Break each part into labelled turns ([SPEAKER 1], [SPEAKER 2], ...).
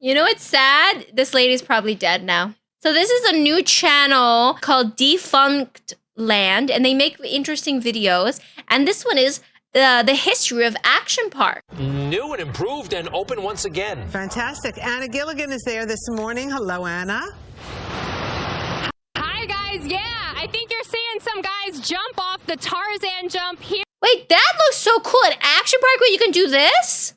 [SPEAKER 1] You know what's sad? This lady's probably dead now. So this is a new channel called Defunctland, and they make interesting videos. And this one is the history of Action Park.
[SPEAKER 2] New and improved and open once again.
[SPEAKER 3] Fantastic. Anna Gilligan is there this morning. Hello, Anna.
[SPEAKER 4] Hi, guys. Yeah, I think you're seeing some guys jump off the Tarzan jump here.
[SPEAKER 1] Wait, that looks so cool. At Action Park where you can do this?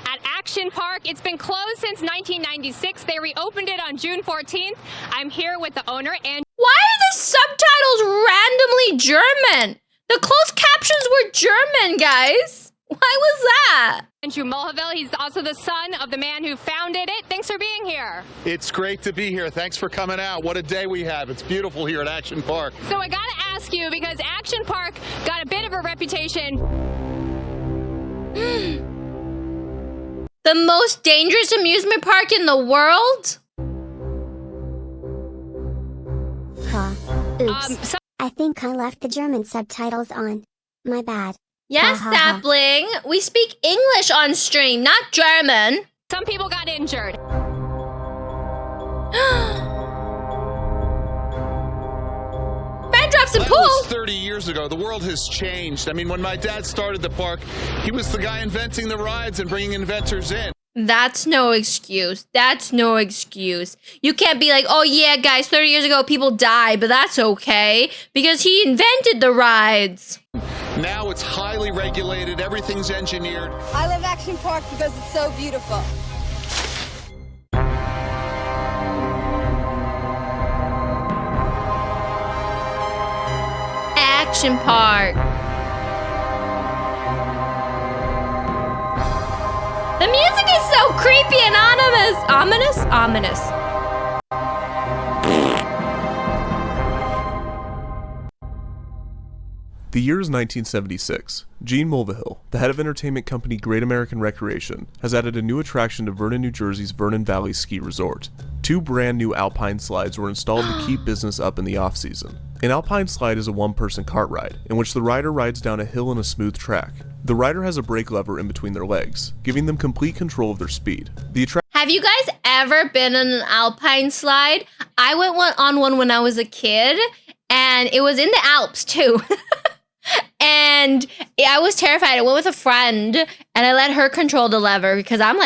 [SPEAKER 4] At Action Park. It's been closed since 1996. They reopened it on June 14th. I'm here with the owner, and
[SPEAKER 1] why are the subtitles randomly German? The closed captions were German, guys. Why was that?
[SPEAKER 4] Andrew Mulhaville. He's also the son of the man who founded it. Thanks for being here.
[SPEAKER 5] It's great to be here. Thanks for coming out. What a day we have. It's beautiful here at Action Park.
[SPEAKER 4] So I gotta ask you, because Action Park got a bit of a reputation.
[SPEAKER 1] The most dangerous amusement park in the world?
[SPEAKER 6] Oops. I think I left the German subtitles on. My bad.
[SPEAKER 1] Yes, Sapling. We speak English on stream, not German.
[SPEAKER 4] Some people got injured.
[SPEAKER 1] Drops and
[SPEAKER 5] That
[SPEAKER 1] pool.
[SPEAKER 5] was 30 years ago. The world has changed. I mean, when my dad started the park, he was the guy inventing the rides and bringing inventors in.
[SPEAKER 1] That's no excuse. That's no excuse. You can't be like, oh yeah, guys, 30 years ago people died, but that's okay because he invented the rides.
[SPEAKER 5] Now it's highly regulated. Everything's engineered.
[SPEAKER 7] I love Action Park because it's so beautiful.
[SPEAKER 1] Action Park. The music is so creepy and ominous.
[SPEAKER 8] The year is 1976. Gene Mulvihill, the head of entertainment company Great American Recreation, has added a new attraction to Vernon, New Jersey's Vernon Valley Ski Resort. 2 brand new alpine slides were installed to keep business up in the off-season. An alpine slide is a one-person cart ride, in which the rider rides down a hill in a smooth track. The rider has a brake lever in between their legs, giving them complete control of their speed.
[SPEAKER 1] Have you guys ever been on an alpine slide? I went on one when I was a kid, and it was in the Alps too. And I was terrified. I went with a friend, and I let her control the lever because I'm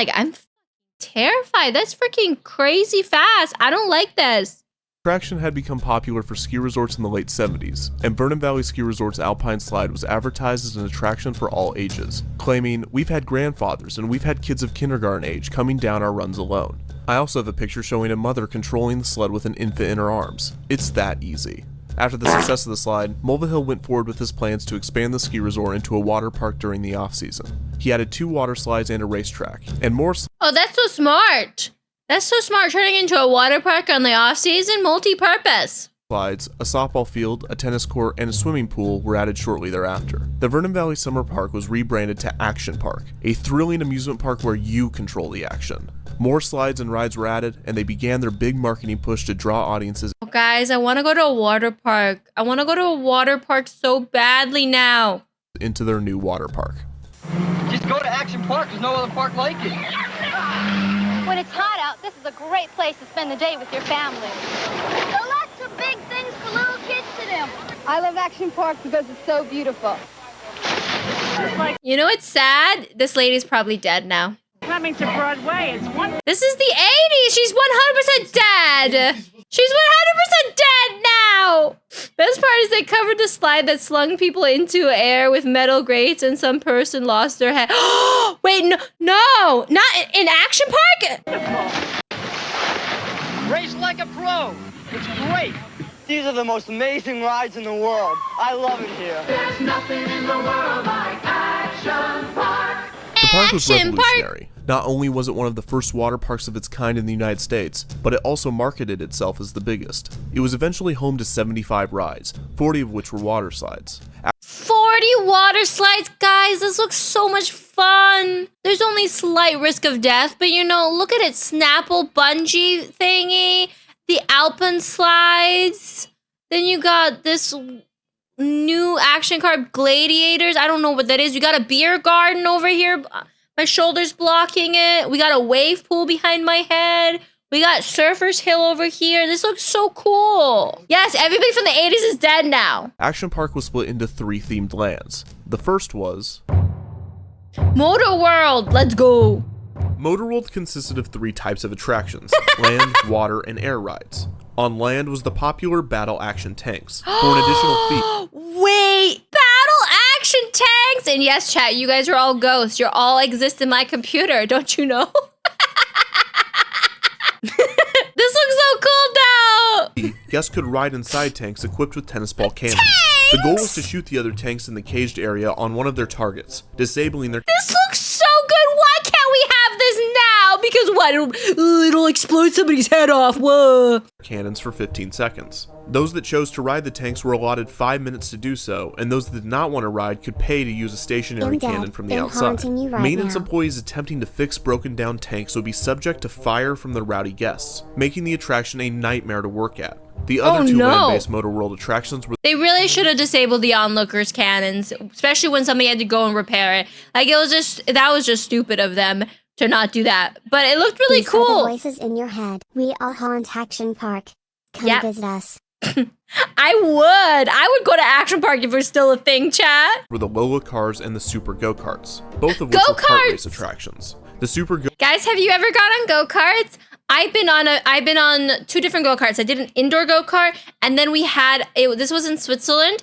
[SPEAKER 1] terrified. That's freaking crazy fast. I don't like this.
[SPEAKER 8] The attraction had become popular for ski resorts in the late 70s, and Vernon Valley Ski Resort's Alpine Slide was advertised as an attraction for all ages, claiming, "We've had grandfathers and we've had kids of kindergarten age coming down our runs alone." I also have a picture showing a mother controlling the sled with an infant in her arms. It's that easy. After the success of the slide, Mulvihill went forward with his plans to expand the ski resort into a water park during the off-season. He added 2 water slides and a racetrack, and more.
[SPEAKER 1] Oh, that's so smart. That's so smart, turning into a water park on the off-season, multi-purpose.
[SPEAKER 8] Slides, a softball field, a tennis court, and a swimming pool were added shortly thereafter. The Vernon Valley Summer Park was rebranded to Action Park, a thrilling amusement park where you control the action. More slides and rides were added, and they began their big marketing push to draw audiences.
[SPEAKER 1] Oh, guys, I want to go to a water park. I want to go to a water park so badly now.
[SPEAKER 8] Into their new water park.
[SPEAKER 9] Just go to Action Park. There's no other park like it.
[SPEAKER 10] When it's hot out, this is a great place to spend the day with your family. There are lots of big things for little kids to do.
[SPEAKER 7] I love Action Park because it's so beautiful.
[SPEAKER 1] You know what's sad? This lady's probably dead now.
[SPEAKER 11] Coming to Broadway, it's one.
[SPEAKER 1] This is the 80s. She's 100% dead. She's 100% dead now. Best part is they covered the slide that slung people into air with metal grates, and some person lost their head. Wait, no, not in Action Park.
[SPEAKER 9] Race like a pro. It's great. These are the most amazing rides in the world. I love it here.
[SPEAKER 12] There's nothing in the world like Action Park.
[SPEAKER 8] The park was revolutionary. Not only was it one of the first water parks of its kind in the United States, but it also marketed itself as the biggest. It was eventually home to 75 rides, 40 of which were water slides.
[SPEAKER 1] 40 water slides, guys, this looks so much fun. There's only slight risk of death, but you know, look at it, Snapple bungee thingy, the Alpine slides. Then you got this new action card gladiators. I don't know what that is. You got a beer garden over here My shoulder's blocking it. We got a wave pool behind my head. We got Surfer's Hill over here. This looks so cool. Yes, everybody from the 80s is dead now.
[SPEAKER 8] Action Park was split into 3 themed lands. The first was
[SPEAKER 1] Motor World. Let's go.
[SPEAKER 8] Motor World consisted of 3 types of attractions: land, water, and air rides. On land was the popular battle action tanks. For an additional feat,
[SPEAKER 1] Wait, battle action tanks. And yes, chat, you guys are all ghosts. You all exist in my computer. Don't you know? This looks so cool now.
[SPEAKER 8] guests could ride inside tanks equipped with tennis ball cannons. The goal was to shoot the other tanks in the caged area on one of their targets, disabling their—
[SPEAKER 1] This looks so good. Why can't we have this now? Because what? It'll explode somebody's head off. Whoa.
[SPEAKER 8] cannons for 15 seconds. Those that chose to ride the tanks were allotted 5 minutes to do so, and those that did not want to ride could pay to use a stationary cannon from the outside. Maintenance employees attempting to fix broken down tanks would be subject to fire from the rowdy guests, making the attraction a nightmare to work at. The other 2 land-based Motor World attractions were—
[SPEAKER 1] They really should have disabled the onlookers cannons, especially when somebody had to go and repair it. Like, that was just stupid of them to not do that. But it looked really
[SPEAKER 6] These are the
[SPEAKER 1] cool.
[SPEAKER 6] voices in your head. We all haunt Action Park. Come visit us.
[SPEAKER 1] I would go to Action Park if it was still a thing, chat.
[SPEAKER 8] were the Lola cars and the Super Go-Karts, both of which were kart race attractions. The Super Go—
[SPEAKER 1] Guys, have you ever gone on go-karts? I've been on 2 different go-karts. I did an indoor go-kart, and then this was in Switzerland.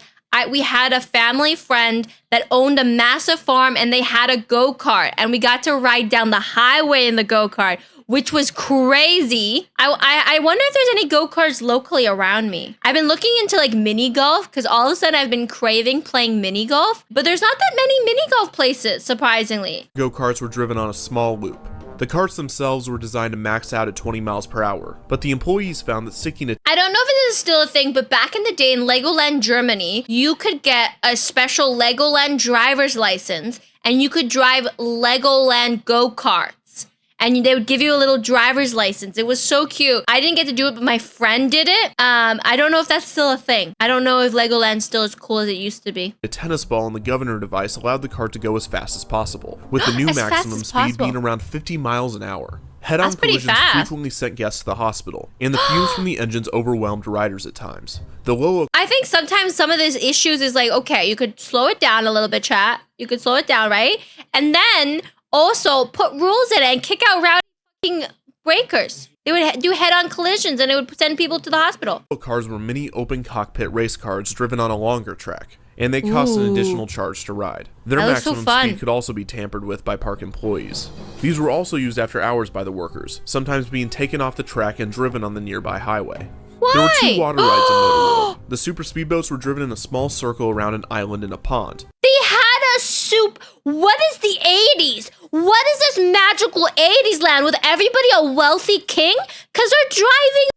[SPEAKER 1] We had a family friend that owned a massive farm, and they had a go-kart, and we got to ride down the highway in the go-kart, which was crazy. I wonder if there's any go-karts locally around me. I've been looking into like mini golf, because all of a sudden I've been craving playing mini golf, but there's not that many mini golf places, surprisingly.
[SPEAKER 8] Go-karts were driven on a small loop. The carts themselves were designed to max out at 20 miles per hour, but the employees found that sticking to—
[SPEAKER 1] I don't know if this is still a thing, but back in the day in Legoland Germany, you could get a special Legoland driver's license, and you could drive Legoland go-karts. And they would give you a little driver's license. It was so cute. I didn't get to do it, but my friend did it. I don't know if that's still a thing. I don't know if Legoland's still as cool as it used to be.
[SPEAKER 8] A tennis ball and the governor device allowed the cart to go as fast as possible, with the new
[SPEAKER 1] As fast
[SPEAKER 8] maximum
[SPEAKER 1] as
[SPEAKER 8] speed
[SPEAKER 1] possible.
[SPEAKER 8] being around 50 miles an hour. Head-on
[SPEAKER 1] That's pretty
[SPEAKER 8] collisions
[SPEAKER 1] fast.
[SPEAKER 8] frequently sent guests to the hospital, and the fumes from the engines overwhelmed riders at times. The Lola—
[SPEAKER 1] I think sometimes some of these issues is like, okay, you could slow it down a little bit, chat. You could slow it down, right? And then also put rules in it and kick out rowdy breakers. They would do head-on collisions, and it would send people to the hospital.
[SPEAKER 8] cars were mini open cockpit race cars driven on a longer track, and they cost an additional charge to ride. Their
[SPEAKER 1] That looks so
[SPEAKER 8] maximum
[SPEAKER 1] fun.
[SPEAKER 8] speed could also be tampered with by park employees. These were also used after hours by the workers, sometimes being taken off the track and driven on the nearby highway. There were 2 water rides in Motor World. The super speedboats were driven in a small circle around an island in a pond.
[SPEAKER 1] They had a soup. What is the 80s? What is this magical 80s land with everybody a wealthy king? Because they're driving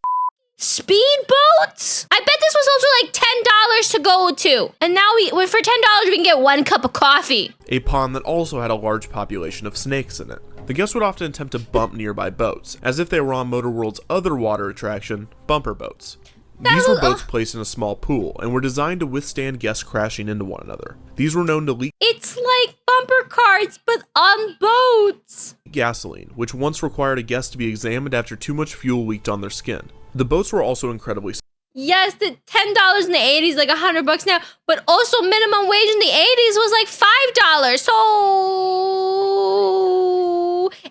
[SPEAKER 1] speedboats? I bet this was also like $10 to go to. And now for $10 we can get 1 cup of coffee.
[SPEAKER 8] A pond that also had a large population of snakes in it. The guests would often attempt to bump nearby boats, as if they were on Motor World's other water attraction, bumper boats. These were boats placed in a small pool and were designed to withstand guests crashing into one another. These were known to leak
[SPEAKER 1] It's like bumper cars, but on boats.
[SPEAKER 8] gasoline, which once required a guest to be examined after too much fuel leaked on their skin. The boats were also incredibly—
[SPEAKER 1] Yes, the $10 in the 80s, like $100 now, but also minimum wage in the 80s was like $5. So,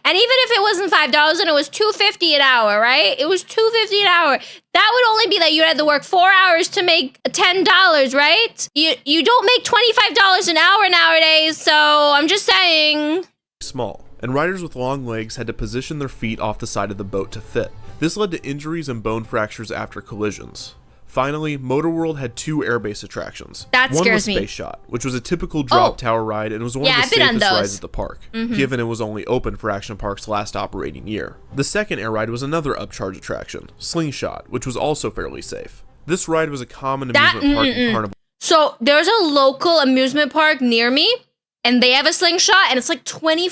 [SPEAKER 1] and even if it wasn't $5 and it was $2.50 an hour, right? It was $2.50 an hour. That would only be that you had to work 4 hours to make $10, right? You don't make $25 an hour nowadays, so I'm just saying.
[SPEAKER 8] small, and riders with long legs had to position their feet off the side of the boat to fit. This led to injuries and bone fractures after collisions. Finally, Motor World had 2 airbase attractions.
[SPEAKER 1] That
[SPEAKER 8] One
[SPEAKER 1] scares
[SPEAKER 8] was
[SPEAKER 1] me.
[SPEAKER 8] Space Shot, which was a typical drop tower ride and was one of the
[SPEAKER 1] I've been on
[SPEAKER 8] safest
[SPEAKER 1] those.
[SPEAKER 8] rides at the park, given it was only open for Action Park's last operating year. The second air ride was another upcharge attraction, Slingshot, which was also fairly safe. This ride was a common amusement park in Carnival.
[SPEAKER 1] So there's a local amusement park near me, and they have a slingshot, and it's like 20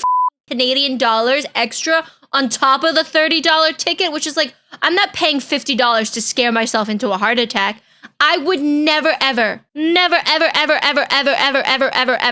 [SPEAKER 1] Canadian dollars extra on top of the $30 ticket, which is like, I'm not paying $50 to scare myself into a heart attack. I would never, ever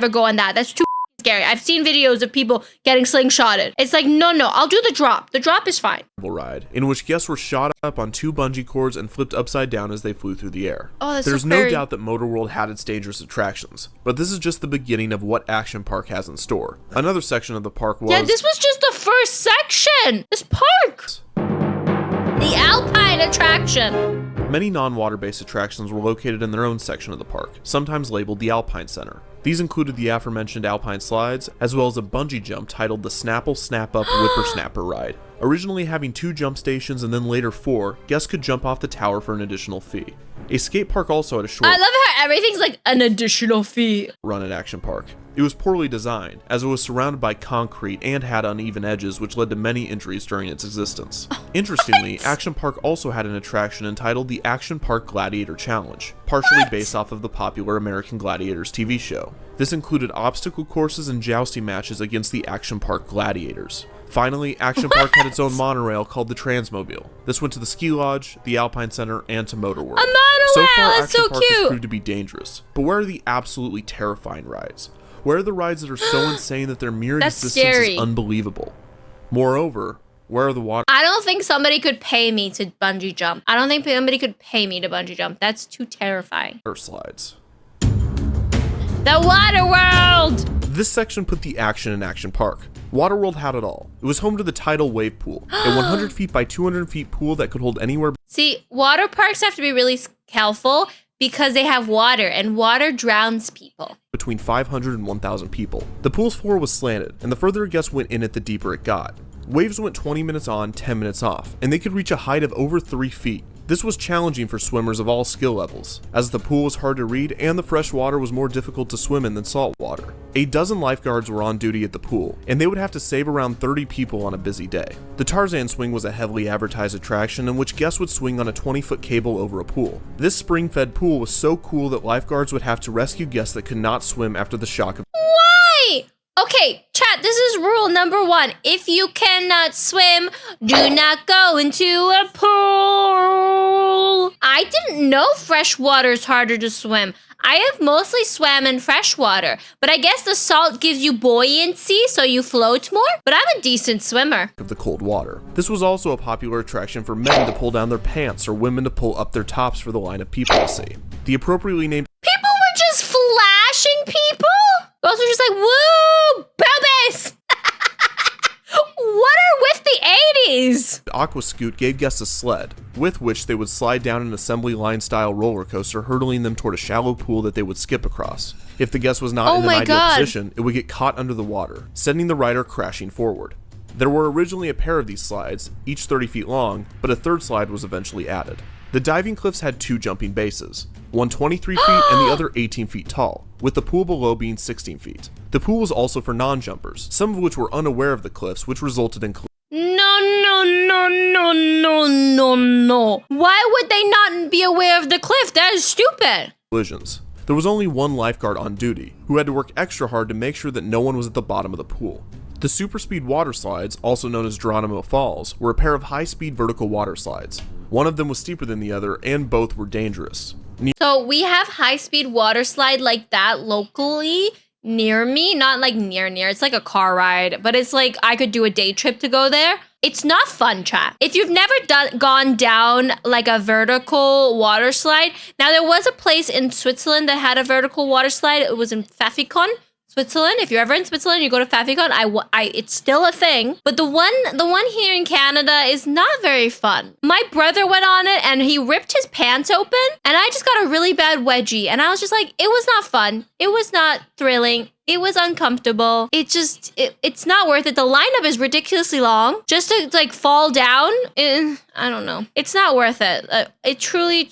[SPEAKER 1] go on that. That's too scary. I've seen videos of people getting slingshotted. It's like, no, I'll do the drop. The drop is fine.
[SPEAKER 8] Ride in which guests were shot up on 2 bungee cords and flipped upside down as they flew through the air.
[SPEAKER 1] Oh, that's
[SPEAKER 8] There's
[SPEAKER 1] so
[SPEAKER 8] no
[SPEAKER 1] scary.
[SPEAKER 8] doubt that Motor World had its dangerous attractions, but this is just the beginning of what Action Park has in store. Another section of the park was...
[SPEAKER 1] Yeah, this was just the first section. This park. The Alpine attraction.
[SPEAKER 8] Many non-water-based attractions were located in their own section of the park, sometimes labeled the Alpine Center. These included the aforementioned Alpine slides, as well as a bungee jump titled the Snapple Snap-Up Whippersnapper Ride. Originally having 2 jump stations and then later 4, guests could jump off the tower for an additional fee. A skate park also had a short
[SPEAKER 1] I love how everything's like an additional fee.
[SPEAKER 8] Run at Action Park. It was poorly designed, as it was surrounded by concrete and had uneven edges, which led to many injuries during its existence. Interestingly, Action Park also had an attraction entitled the Action Park Gladiator Challenge, partially based off of the popular American Gladiators TV show. This included obstacle courses and jousting matches against the Action Park Gladiators. Finally, Action Park had its own monorail called the Transmobile. This went to the ski lodge, the Alpine Center, and to Motor World.
[SPEAKER 1] A monorail,
[SPEAKER 8] so far,
[SPEAKER 1] that's
[SPEAKER 8] Action
[SPEAKER 1] so
[SPEAKER 8] Park has
[SPEAKER 1] cute.
[SPEAKER 8] proved to be dangerous, but where are the absolutely terrifying rides? Where are the rides that are so insane that their mere
[SPEAKER 1] That's
[SPEAKER 8] existence
[SPEAKER 1] scary.
[SPEAKER 8] is unbelievable? Moreover, where are the water
[SPEAKER 1] I don't think somebody could pay me to bungee jump. I don't think somebody could pay me to bungee jump. That's too terrifying.
[SPEAKER 8] slides?
[SPEAKER 1] The Water World!
[SPEAKER 8] This section put the action in Action Park. Waterworld had it all. It was home to the tidal wave pool, a 100 feet by 200 feet pool that could hold anywhere
[SPEAKER 1] See, water parks have to be really careful because they have water, and water drowns people.
[SPEAKER 8] between 500 and 1,000 people. The pool's floor was slanted, and the further a guest went in it, the deeper it got. Waves went 20 minutes on, 10 minutes off, and they could reach a height of over 3 feet. This was challenging for swimmers of all skill levels, as the pool was hard to read and the fresh water was more difficult to swim in than salt water. A dozen lifeguards were on duty at the pool, and they would have to save around 30 people on a busy day. The Tarzan swing was a heavily advertised attraction in which guests would swing on a 20-foot cable over a pool. This spring-fed pool was so cool that lifeguards would have to rescue guests that could not swim after the shock of
[SPEAKER 1] Why? Okay, chat, this is rule number 1. If you cannot swim, do not go into a pool. I didn't know fresh water is harder to swim. I have mostly swam in fresh water, but I guess the salt gives you buoyancy so you float more, but I'm a decent swimmer.
[SPEAKER 8] the cold water. This was also a popular attraction for men to pull down their pants or women to pull up their tops for the line of people to see. The appropriately named
[SPEAKER 1] People were just flashing people? Those were just like, woo, boobies! What are with the 80s?
[SPEAKER 8] Aqua Scoot gave guests a sled, with which they would slide down an assembly line style roller coaster, hurtling them toward a shallow pool that they would skip across. If the guest was not in an ideal position, it would get caught under the water, sending the rider crashing forward. There were originally a pair of these slides, each 30 feet long, but a third slide was eventually added. The diving cliffs had 2 jumping bases, one 23 feet and the other 18 feet tall, with the pool below being 16 feet. The pool was also for non-jumpers, some of which were unaware of the cliffs, which resulted in
[SPEAKER 1] No. Why would they not be aware of the cliff? That is stupid.
[SPEAKER 8] collisions. There was only one lifeguard on duty, who had to work extra hard to make sure that no one was at the bottom of the pool. The super speed water slides, also known as Geronimo Falls, were a pair of high-speed vertical water slides. One of them was steeper than the other, and both were dangerous.
[SPEAKER 1] So we have high-speed water slide like that locally near me. Not like near. It's like a car ride, but it's like I could do a day trip to go there. It's not fun, chat. If you've never gone down like a vertical water slide. Now, there was a place in Switzerland that had a vertical water slide. It was in Pfaffikon, Switzerland. If you're ever in Switzerland, you go to Pfaffikon. It's still a thing. But the one here in Canada is not very fun. My brother went on it and he ripped his pants open and I just got a really bad wedgie. And I was just like, it was not fun. It was not thrilling. It was uncomfortable. It's not worth it. The lineup is ridiculously long. Just to like fall down, I don't know. It's not worth it. It truly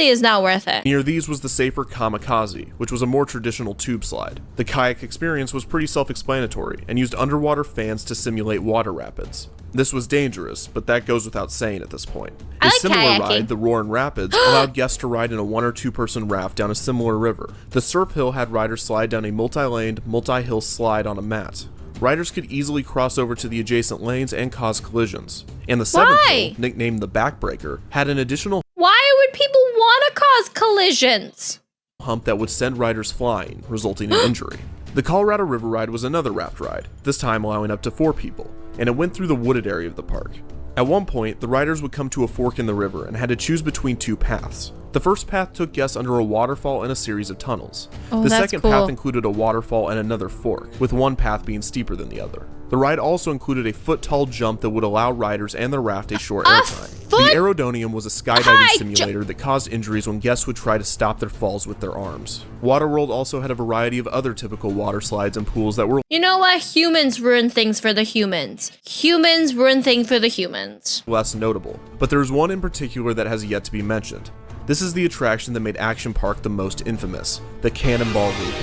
[SPEAKER 1] is not worth it.
[SPEAKER 8] Near these was the safer Kamikaze, which was a more traditional tube slide. The kayak experience was pretty self-explanatory and used underwater fans to simulate water rapids. This was dangerous, but that goes without saying at this point. A similar
[SPEAKER 1] kayaking.
[SPEAKER 8] ride, the Roarin' Rapids, allowed guests to ride in a 1 or 2 person raft down a similar river. The Surf Hill had riders slide down a multi-laned, multi-hill slide on a mat. Riders could easily cross over to the adjacent lanes and cause collisions. And the Seventh Hill, nicknamed the Backbreaker, had an additional
[SPEAKER 1] Why would people want to cause collisions?
[SPEAKER 8] hump that would send riders flying, resulting in injury. The Colorado River Ride was another raft ride, this time allowing up to 4 people, and it went through the wooded area of the park. At one point, the riders would come to a fork in the river and had to choose between 2 paths. The first path took guests under a waterfall and a series of tunnels. The second path included a waterfall and another fork, with one path being steeper than the other. The ride also included a foot-tall jump that would allow riders and the raft a short airtime. The aerodonium was a skydiving simulator that caused injuries when guests would try to stop their falls with their arms. Waterworld also had a variety of other typical water slides and pools that were—
[SPEAKER 1] You know what? Humans ruin things for the humans. Humans ruin things for the humans.
[SPEAKER 8] less notable, but there is one in particular that has yet to be mentioned. This is the attraction that made Action Park the most infamous, the Cannonball Loop.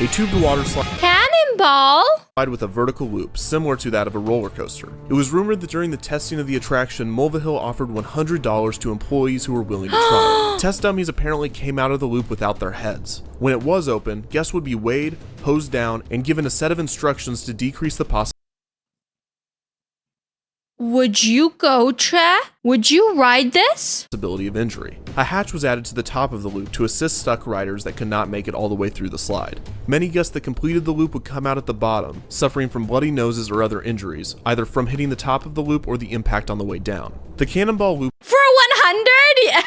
[SPEAKER 8] A tubed water slide with a vertical loop, similar to that of a roller coaster. It was rumored that during the testing of the attraction, Mulvihill offered $100 to employees who were willing to try it. Test dummies apparently came out of the loop without their heads. When it was open, guests would be weighed, hosed down, and given a set of instructions to decrease the possibility.
[SPEAKER 1] Would you go, Tre? Would you ride this?
[SPEAKER 8] Of injury. A hatch was added to the top of the loop to assist stuck riders that could not make it all the way through the slide. Many guests that completed the loop would come out at the bottom, suffering from bloody noses or other injuries, either from hitting the top of the loop or the impact on the way down. The Cannonball Loop
[SPEAKER 1] for 100?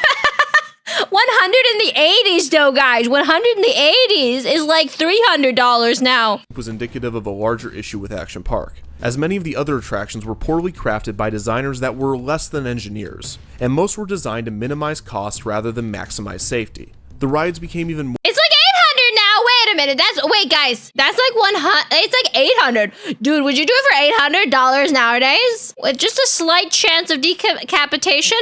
[SPEAKER 1] 100 in the 80s though, guys. 100 in the 80s is like $300 now.
[SPEAKER 8] Was indicative of a larger issue with Action Park, as many of the other attractions were poorly crafted by designers that were less than engineers, and most were designed to minimize cost rather than maximize safety. The rides became even more—
[SPEAKER 1] It's like 800 now. Wait a minute. Wait, guys. That's like 100. It's like 800. Dude, would you do it for $800 nowadays? With just a slight chance of decapitation?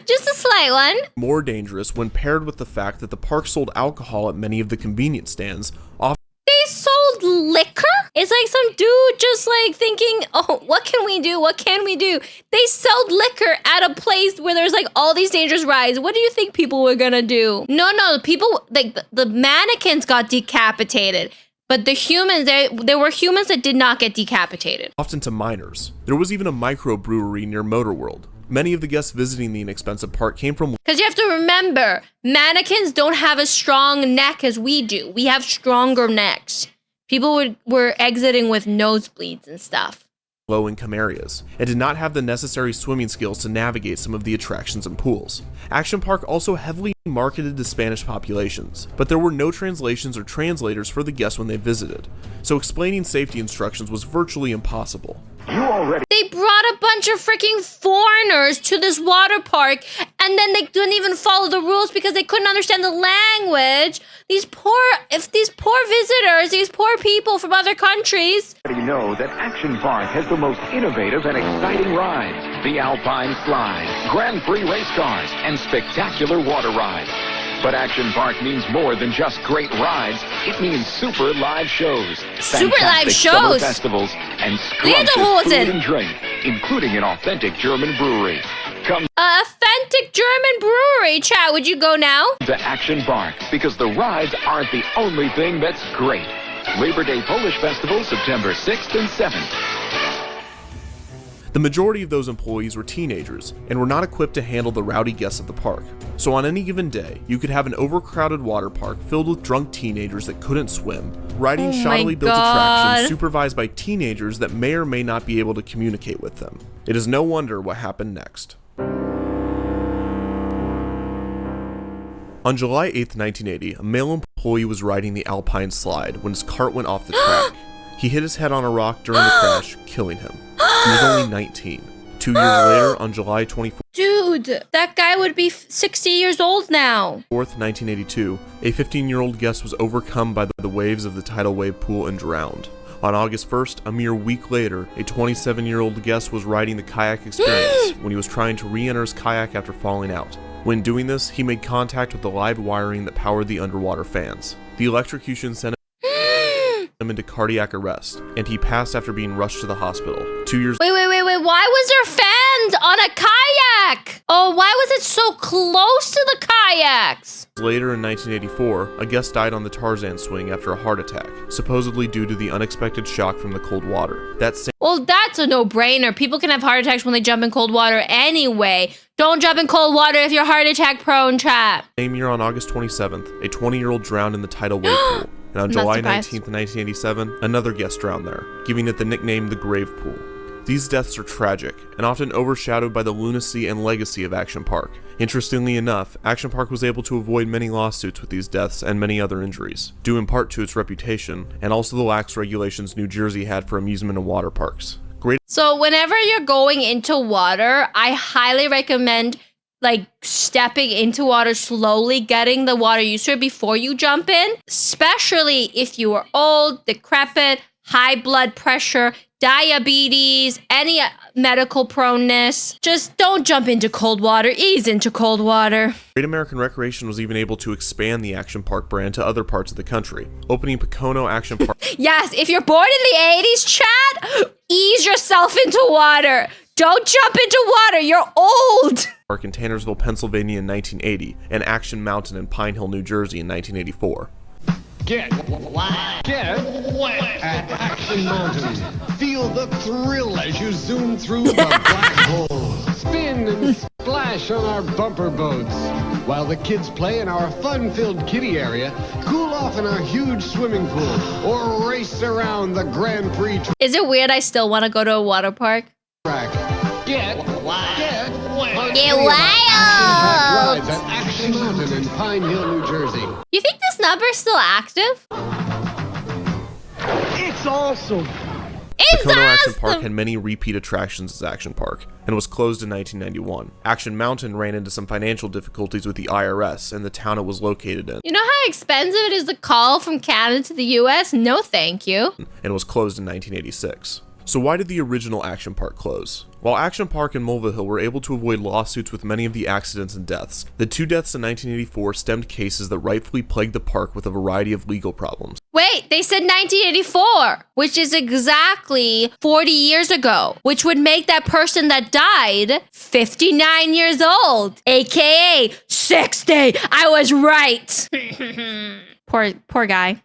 [SPEAKER 1] Just a slight one.
[SPEAKER 8] More dangerous when paired with the fact that the park sold alcohol at many of the convenience stands.
[SPEAKER 1] They sold liquor? It's like some dude just like thinking, oh, what can we do? What can we do? They sold liquor at a place where there's like all these dangerous rides. What do you think people were gonna do? No, people, like the mannequins got decapitated. But the humans, there were humans that did not get decapitated.
[SPEAKER 8] Often to minors. There was even a microbrewery near Motor World. Many of the guests visiting the inexpensive park came from—
[SPEAKER 1] Because you have to remember, mannequins don't have a strong neck as we do. We have stronger necks. People were exiting with nosebleeds and stuff.
[SPEAKER 8] Low-income areas, and did not have the necessary swimming skills to navigate some of the attractions and pools. Action Park also heavily marketed to Spanish populations, but there were no translations or translators for the guests when they visited, so explaining safety instructions was virtually impossible.
[SPEAKER 1] They brought a bunch of freaking foreigners to this water park, and then they didn't even follow the rules because they couldn't understand the language. These poor visitors, these poor people from other countries.
[SPEAKER 13] You know that Action Park has the most innovative and exciting rides. The Alpine Slide, Grand Prix race cars, and spectacular water rides. But Action Park means more than just great rides. It means super live shows,
[SPEAKER 1] fantastic
[SPEAKER 13] summer festivals, and scrumptious food and drink, including an authentic German brewery. Come
[SPEAKER 1] authentic German brewery. Chat, would you go now?
[SPEAKER 13] To Action Park, because the rides aren't the only thing that's great. Labor Day Polish Festival, September 6th and 7th.
[SPEAKER 8] The majority of those employees were teenagers and were not equipped to handle the rowdy guests at the park. So on any given day, you could have an overcrowded water park filled with drunk teenagers that couldn't swim, riding shoddily built attractions supervised by teenagers that may or may not be able to communicate with them. It is no wonder what happened next. On July 8th, 1980, a male employee was riding the Alpine Slide when his cart went off the track. He hit his head on a rock during the crash, killing him. He was only 19. 2 years later, on July 24th,
[SPEAKER 1] Dude, that guy would be 60 years old now.
[SPEAKER 8] 1982, a 15-year-old guest was overcome by the waves of the tidal wave pool and drowned. On August 1st, a mere week later, a 27-year-old guest was riding the kayak experience when he was trying to re-enter his kayak after falling out. When doing this, he made contact with the live wiring that powered the underwater fans. The electrocution sent him into cardiac arrest, and he passed after being rushed to the hospital. 2 years—
[SPEAKER 1] Wait. Why was there fans on a kayak? Oh, why was it so close to the kayaks?
[SPEAKER 8] Later in 1984, a guest died on the Tarzan swing after a heart attack, supposedly due to the unexpected shock from the cold water.
[SPEAKER 1] Well, that's a no-brainer. People can have heart attacks when they jump in cold water anyway. Don't jump in cold water if you're heart attack prone, chat.
[SPEAKER 8] Same year on August 27th, a 20-year-old drowned in the tidal wave pool. And on
[SPEAKER 1] Not
[SPEAKER 8] July
[SPEAKER 1] surprised.
[SPEAKER 8] 19th, 1987, another guest drowned there, giving it the nickname the Grave Pool. These deaths are tragic, and often overshadowed by the lunacy and legacy of Action Park. Interestingly enough, Action Park was able to avoid many lawsuits with these deaths and many other injuries, due in part to its reputation, and also the lax regulations New Jersey had for amusement and water parks.
[SPEAKER 1] So whenever you're going into water, I highly recommend stepping into water slowly, getting the water used to it before you jump in, especially if you are old, decrepit, high blood pressure, diabetes, any medical proneness. Just don't jump into cold water, ease into cold water.
[SPEAKER 8] Great American Recreation was even able to expand the Action Park brand to other parts of the country, opening Pocono Action Park.
[SPEAKER 1] Yes, if you're born in the 80s, Chad, ease yourself into water. Don't jump into water, you're old.
[SPEAKER 8] Park in Tannersville, Pennsylvania in 1980, and Action Mountain in Pine Hill, New Jersey in 1984.
[SPEAKER 14] Get wet at Action Mountain. Feel the thrill as you zoom through the black hole. Spin and splash on our bumper boats. While the kids play in our fun-filled kiddie area, cool off in our huge swimming pool, or race around the Grand Prix
[SPEAKER 1] Is it weird I still want to go to a water park?
[SPEAKER 14] track. Get wild.
[SPEAKER 1] Get wild.
[SPEAKER 14] Rides at Action Mountain in Pine Hill, New Jersey.
[SPEAKER 1] You think this number is still active?
[SPEAKER 14] It's awesome.
[SPEAKER 1] It's
[SPEAKER 8] Pocono Action
[SPEAKER 1] awesome.
[SPEAKER 8] Park had many repeat attractions as Action Park, and was closed in 1991. Action Mountain ran into some financial difficulties with the IRS and the town it was located in,
[SPEAKER 1] You know how expensive it is to call from Canada to the US? No thank you.
[SPEAKER 8] and was closed in 1986. So why did the original Action Park close? While Action Park and Mulvihill were able to avoid lawsuits with many of the accidents and deaths, the two deaths in 1984 stemmed cases that rightfully plagued the park with a variety of legal problems.
[SPEAKER 1] Wait, they said 1984, which is exactly 40 years ago, which would make that person that died 59 years old, aka 60. I was right. Poor guy.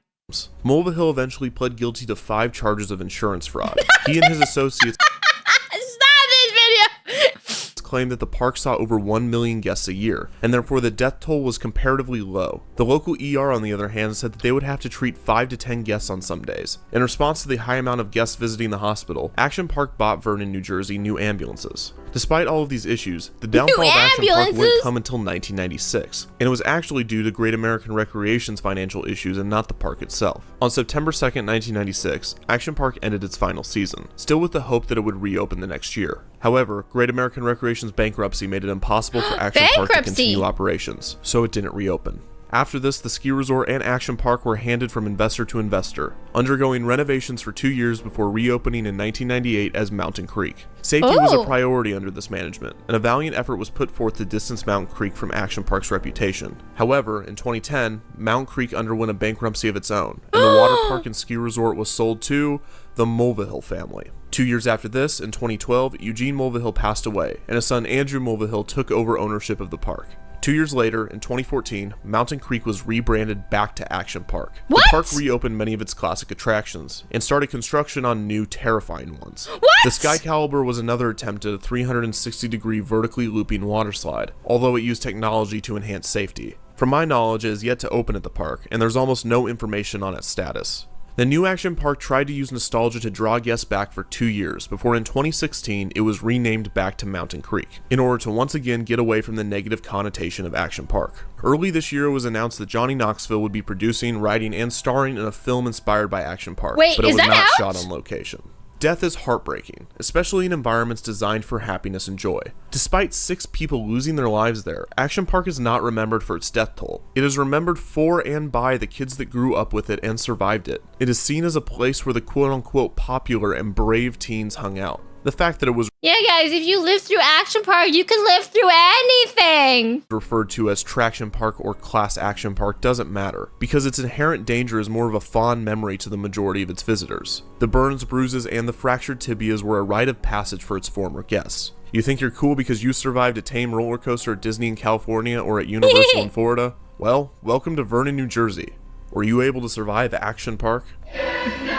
[SPEAKER 8] Mulvihill eventually pled guilty to 5 charges of insurance fraud. He and his associates
[SPEAKER 1] Stop this video.
[SPEAKER 8] claimed that the park saw over 1 million guests a year, and therefore the death toll was comparatively low. The local ER, on the other hand, said that they would have to treat 5 to 10 guests on some days. In response to the high amount of guests visiting the hospital, Action Park bought Vernon, New Jersey new ambulances. Despite all of these issues, the downfall of Action Park wouldn't come until 1996, and it was actually due to Great American Recreation's financial issues and not the park itself. On September 2nd, 1996, Action Park ended its final season, still with the hope that it would reopen the next year. However, Great American Recreation's bankruptcy made it impossible for Action Park to continue operations, so it didn't reopen. After this, the ski resort and Action Park were handed from investor to investor, undergoing renovations for 2 years before reopening in 1998 as Mountain Creek. Safety was a priority under this management, and a valiant effort was put forth to distance Mountain Creek from Action Park's reputation. However, in 2010, Mountain Creek underwent a bankruptcy of its own, and the water park and ski resort was sold to the Mulvihill family. 2 years after this, in 2012, Eugene Mulvihill passed away, and his son Andrew Mulvihill took over ownership of the park. 2 years later, in 2014, Mountain Creek was rebranded back to Action Park. The park reopened many of its classic attractions, and started construction on new, terrifying ones. The Sky Caliber was another attempt at a 360-degree vertically looping water slide, although it used technology to enhance safety. From my knowledge, it is yet to open at the park, and there's almost no information on its status. The new Action Park tried to use nostalgia to draw guests back for 2 years, before in 2016 it was renamed back to Mountain Creek, in order to once again get away from the negative connotation of Action Park. Early this year it was announced that Johnny Knoxville would be producing, writing, and starring in a film inspired by Action Park, but it was not shot on location. Death is heartbreaking, especially in environments designed for happiness and joy. Despite 6 people losing their lives there, Action Park is not remembered for its death toll. It is remembered for and by the kids that grew up with it and survived it. It is seen as a place where the quote-unquote popular and brave teens hung out. The fact that it was
[SPEAKER 1] guys, if you live through Action Park, you can live through anything.
[SPEAKER 8] referred to as Traction Park or Class Action Park doesn't matter, because its inherent danger is more of a fond memory to the majority of its visitors. The burns, bruises, and the fractured tibias were a rite of passage for its former guests. You think you're cool because you survived a tame roller coaster at Disney in California or at Universal in Florida? Well, welcome to Vernon, New Jersey. Were you able to survive Action Park?
[SPEAKER 1] Exactly.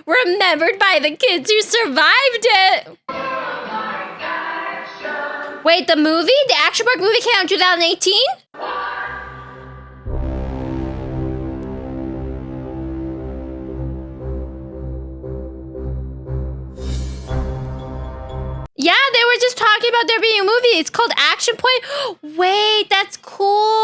[SPEAKER 1] Remembered by the kids who survived it. Wait, the movie? The Action Park movie came out in 2018? Yeah, they were just talking about there being a movie. It's called Action Point. Wait, that's cool.